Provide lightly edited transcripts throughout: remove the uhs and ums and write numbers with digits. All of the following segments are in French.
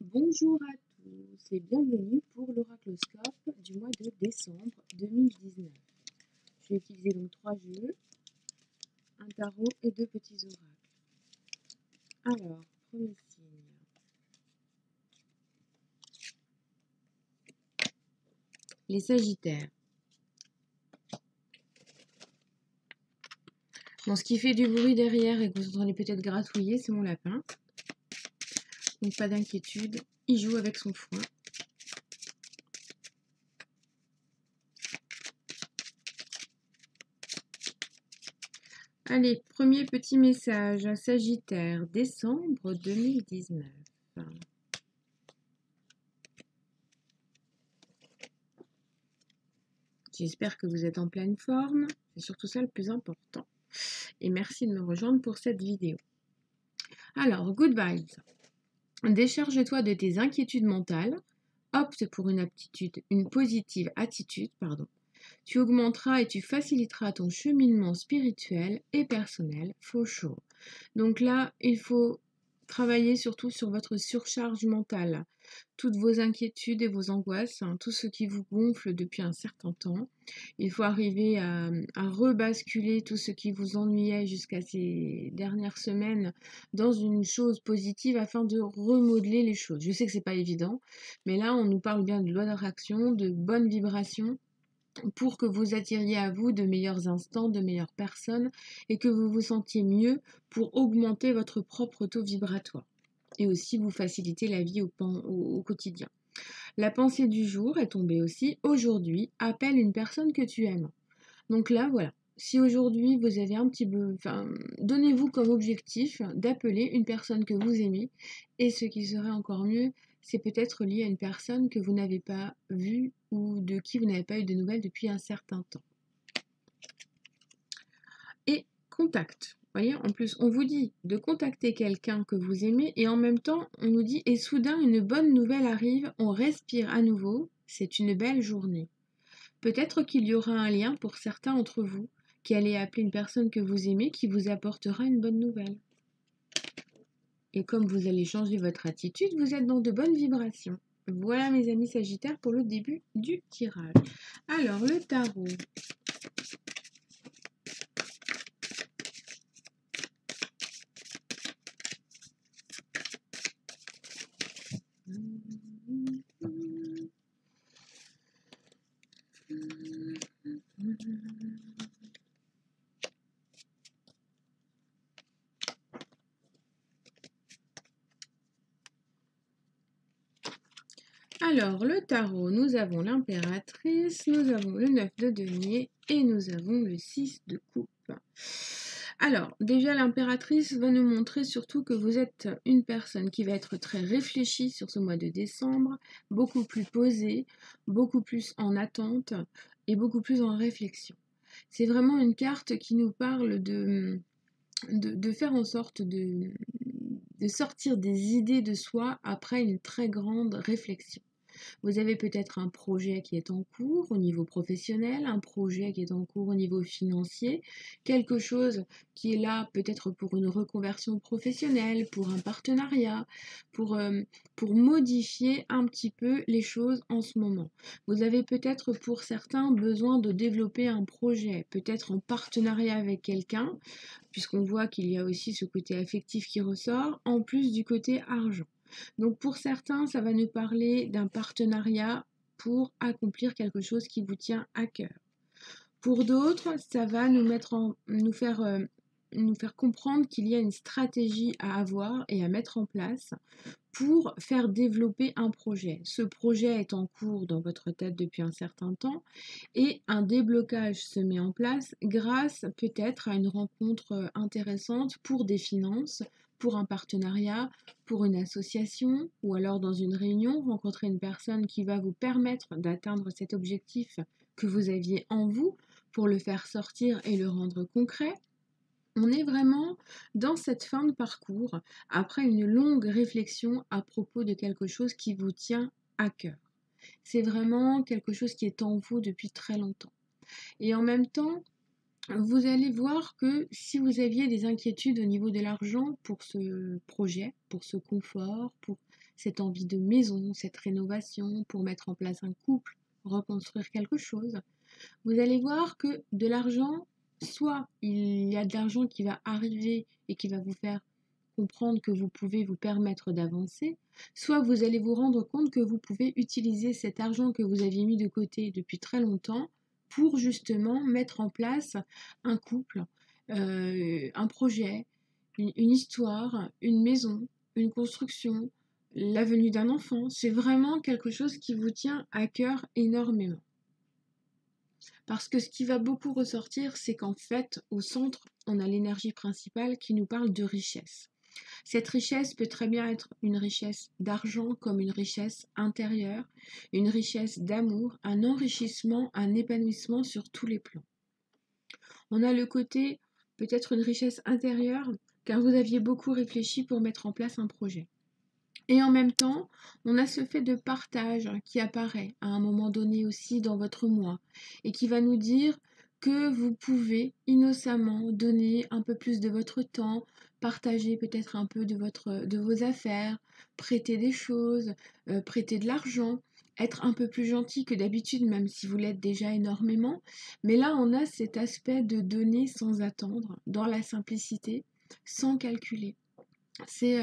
Bonjour à tous et bienvenue pour l'oracloscope du mois de décembre 2019. Je vais utiliser donc 3 jeux, un tarot et 2 petits oracles. Alors, premier signe. Les Sagittaires. Bon, ce qui fait du bruit derrière et que vous entendez peut-être gratouiller, c'est mon lapin. Donc pas d'inquiétude, il joue avec son foin. Allez, premier petit message à Sagittaire, décembre 2019. J'espère que vous êtes en pleine forme, c'est surtout ça le plus important. Et merci de me rejoindre pour cette vidéo. Alors, good vibes. Décharge-toi de tes inquiétudes mentales, opte pour une positive attitude, Tu augmenteras et tu faciliteras ton cheminement spirituel et personnel, for sure. Donc là, il faut travailler surtout sur votre surcharge mentale. Toutes vos inquiétudes et vos angoisses, tout ce qui vous gonfle depuis un certain temps. Il faut arriver à rebasculer tout ce qui vous ennuyait jusqu'à ces dernières semaines dans une chose positive afin de remodeler les choses. Je sais que c'est pas évident, mais là on nous parle bien de loi d'attraction, de bonnes vibrations pour que vous attiriez à vous de meilleurs instants, de meilleures personnes et que vous vous sentiez mieux pour augmenter votre propre taux vibratoire et aussi vous faciliter la vie au quotidien. La pensée du jour est tombée aussi. Aujourd'hui, appelle une personne que tu aimes. Donc là, voilà. Si aujourd'hui vous avez un petit peu, donnez-vous comme objectif d'appeler une personne que vous aimez. Et ce qui serait encore mieux, c'est peut-être lié à une personne que vous n'avez pas vue ou de qui vous n'avez pas eu de nouvelles depuis un certain temps. Et contact. Vous voyez, en plus, on vous dit de contacter quelqu'un que vous aimez et en même temps, on nous dit et soudain une bonne nouvelle arrive, on respire à nouveau, c'est une belle journée. Peut-être qu'il y aura un lien pour certains d'entre vous qui allez appeler une personne que vous aimez qui vous apportera une bonne nouvelle. Et comme vous allez changer votre attitude, vous êtes dans de bonnes vibrations. Voilà mes amis Sagittaires pour le début du tirage. Alors le tarot. Alors, le tarot, nous avons l'impératrice, nous avons le 9 de denier et nous avons le 6 de coupe. Alors, déjà, l'impératrice va nous montrer surtout que vous êtes une personne qui va être très réfléchie sur ce mois de décembre, beaucoup plus posée, beaucoup plus en attente et beaucoup plus en réflexion. C'est vraiment une carte qui nous parle de faire en sorte de sortir des idées de soi après une très grande réflexion. Vous avez peut-être un projet qui est en cours au niveau professionnel, un projet qui est en cours au niveau financier, quelque chose qui est là peut-être pour une reconversion professionnelle, pour un partenariat, pour modifier un petit peu les choses en ce moment. Vous avez peut-être pour certains besoin de développer un projet, peut-être en partenariat avec quelqu'un, puisqu'on voit qu'il y a aussi ce côté affectif qui ressort, en plus du côté argent. Donc pour certains, ça va nous parler d'un partenariat pour accomplir quelque chose qui vous tient à cœur. Pour d'autres, ça va nous faire comprendre qu'il y a une stratégie à avoir et à mettre en place pour faire développer un projet. Ce projet est en cours dans votre tête depuis un certain temps et un déblocage se met en place grâce peut-être à une rencontre intéressante pour des finances, pour un partenariat, pour une association ou alors dans une réunion, rencontrer une personne qui va vous permettre d'atteindre cet objectif que vous aviez en vous pour le faire sortir et le rendre concret. On est vraiment dans cette fin de parcours après une longue réflexion à propos de quelque chose qui vous tient à cœur. C'est vraiment quelque chose qui est en vous depuis très longtemps. Et en même temps, vous allez voir que si vous aviez des inquiétudes au niveau de l'argent pour ce projet, pour ce confort, pour cette envie de maison, cette rénovation, pour mettre en place un couple, reconstruire quelque chose, vous allez voir que de l'argent, soit il y a de l'argent qui va arriver et qui va vous faire comprendre que vous pouvez vous permettre d'avancer, soit vous allez vous rendre compte que vous pouvez utiliser cet argent que vous aviez mis de côté depuis très longtemps pour justement mettre en place un couple, un projet, une histoire, une maison, une construction, la venue d'un enfant. C'est vraiment quelque chose qui vous tient à cœur énormément. Parce que ce qui va beaucoup ressortir, c'est qu'en fait, au centre, on a l'énergie principale qui nous parle de richesse. Cette richesse peut très bien être une richesse d'argent comme une richesse intérieure, une richesse d'amour, un enrichissement, un épanouissement sur tous les plans. On a le côté peut-être une richesse intérieure car vous aviez beaucoup réfléchi pour mettre en place un projet. Et en même temps, on a ce fait de partage qui apparaît à un moment donné aussi dans votre moi et qui va nous dire que vous pouvez innocemment donner un peu plus de votre temps, partager peut-être un peu de vos affaires, prêter des choses, prêter de l'argent, être un peu plus gentil que d'habitude, même si vous l'êtes déjà énormément. Mais là, on a cet aspect de donner sans attendre, dans la simplicité, sans calculer. C'est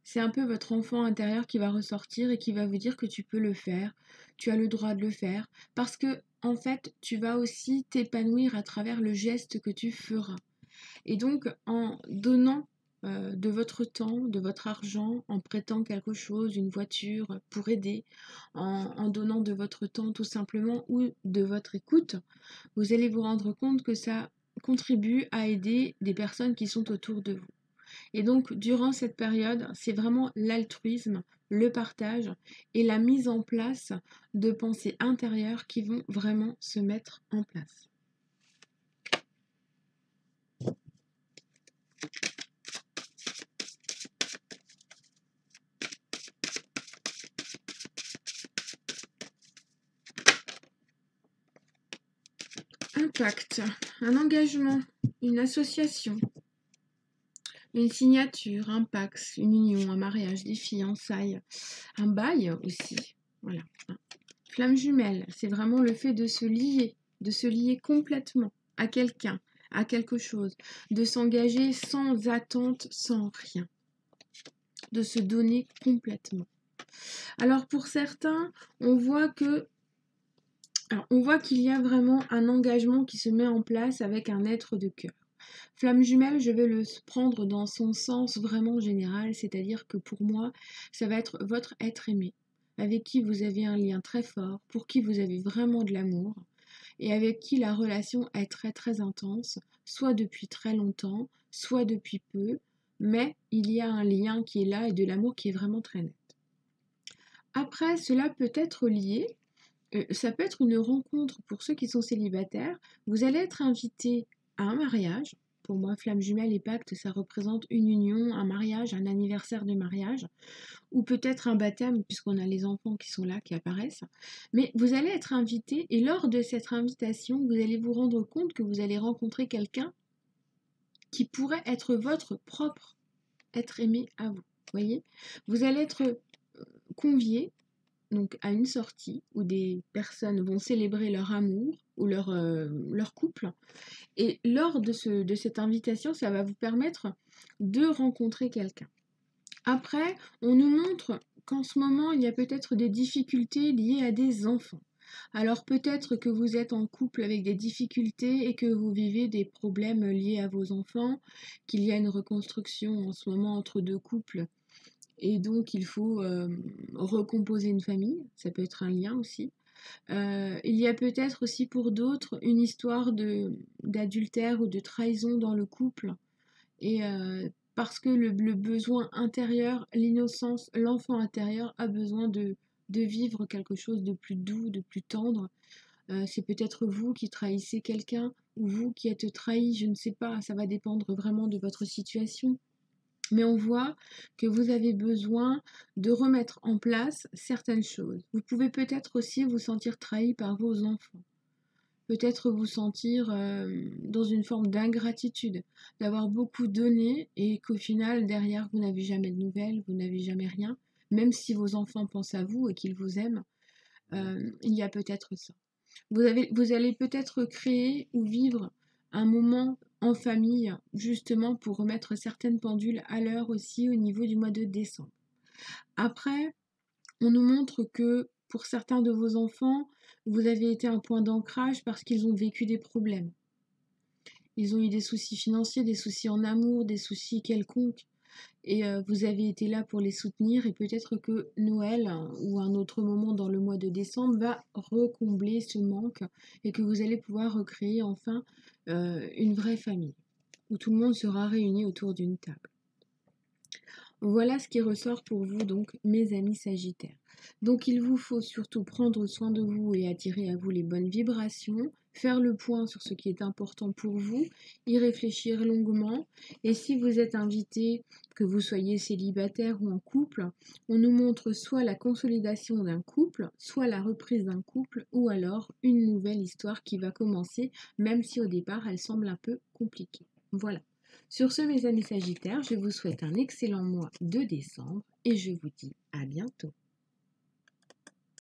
c'est un peu votre enfant intérieur qui va ressortir et qui va vous dire que tu peux le faire, tu as le droit de le faire, parce que en fait, tu vas aussi t'épanouir à travers le geste que tu feras. Et donc, en donnant de votre temps, de votre argent, en prêtant quelque chose, une voiture pour aider, en donnant de votre temps tout simplement ou de votre écoute, vous allez vous rendre compte que ça contribue à aider des personnes qui sont autour de vous. Et donc, durant cette période, c'est vraiment l'altruisme, le partage et la mise en place de pensées intérieures qui vont vraiment se mettre en place. Un pacte, un engagement, une association, une signature, un pax, une union, un mariage, des fiançailles, un bail aussi. Voilà. Flamme jumelle, c'est vraiment le fait de se lier complètement à quelqu'un, à quelque chose, de s'engager sans attente, sans rien, de se donner complètement. Alors pour certains, on voit qu'il y a vraiment un engagement qui se met en place avec un être de cœur. Flamme jumelle, je vais le prendre dans son sens vraiment général, c'est-à-dire que pour moi, ça va être votre être aimé, avec qui vous avez un lien très fort, pour qui vous avez vraiment de l'amour, et avec qui la relation est très très intense, soit depuis très longtemps, soit depuis peu, mais il y a un lien qui est là et de l'amour qui est vraiment très net. Après, cela peut être lié, ça peut être une rencontre pour ceux qui sont célibataires, vous allez être invité à un mariage. Pour moi, flamme jumelle et pacte, ça représente une union, un mariage, un anniversaire de mariage, ou peut-être un baptême, puisqu'on a les enfants qui sont là, qui apparaissent. Mais vous allez être invité, et lors de cette invitation, vous allez vous rendre compte que vous allez rencontrer quelqu'un qui pourrait être votre propre être aimé à vous. Voyez, vous allez être convié donc à une sortie où des personnes vont célébrer leur amour ou leur couple. Et lors de cette invitation, ça va vous permettre de rencontrer quelqu'un. Après, on nous montre qu'en ce moment, il y a peut-être des difficultés liées à des enfants. Alors peut-être que vous êtes en couple avec des difficultés et que vous vivez des problèmes liés à vos enfants, qu'il y a une reconstruction en ce moment entre deux couples et donc il faut recomposer une famille, ça peut être un lien aussi. Il y a peut-être aussi pour d'autres une histoire d'adultère ou de trahison dans le couple. Et parce que le besoin intérieur, l'innocence, l'enfant intérieur a besoin de vivre quelque chose de plus doux, de plus tendre. C'est peut-être vous qui trahissez quelqu'un ou vous qui êtes trahi, je ne sais pas, ça va dépendre vraiment de votre situation. Mais on voit que vous avez besoin de remettre en place certaines choses. Vous pouvez peut-être aussi vous sentir trahi par vos enfants. peut-être vous sentir dans une forme d'ingratitude, d'avoir beaucoup donné et qu'au final, derrière, vous n'avez jamais de nouvelles, vous n'avez jamais rien, même si vos enfants pensent à vous et qu'ils vous aiment, il y a peut-être ça. Vous allez peut-être créer ou vivre un moment en famille, justement pour remettre certaines pendules à l'heure aussi au niveau du mois de décembre. Après, on nous montre que pour certains de vos enfants, vous avez été un point d'ancrage parce qu'ils ont vécu des problèmes. Ils ont eu des soucis financiers, des soucis en amour, des soucis quelconques. Et vous avez été là pour les soutenir et peut-être que Noël ou un autre moment dans le mois de décembre va recombler ce manque et que vous allez pouvoir recréer enfin une vraie famille où tout le monde sera réuni autour d'une table. Voilà ce qui ressort pour vous, donc, mes amis Sagittaires. Donc, il vous faut surtout prendre soin de vous et attirer à vous les bonnes vibrations, faire le point sur ce qui est important pour vous, y réfléchir longuement. Et si vous êtes invité, que vous soyez célibataire ou en couple, on nous montre soit la consolidation d'un couple, soit la reprise d'un couple, ou alors une nouvelle histoire qui va commencer, même si au départ elle semble un peu compliquée. Voilà. Sur ce, mes amis Sagittaires, je vous souhaite un excellent mois de décembre et je vous dis à bientôt.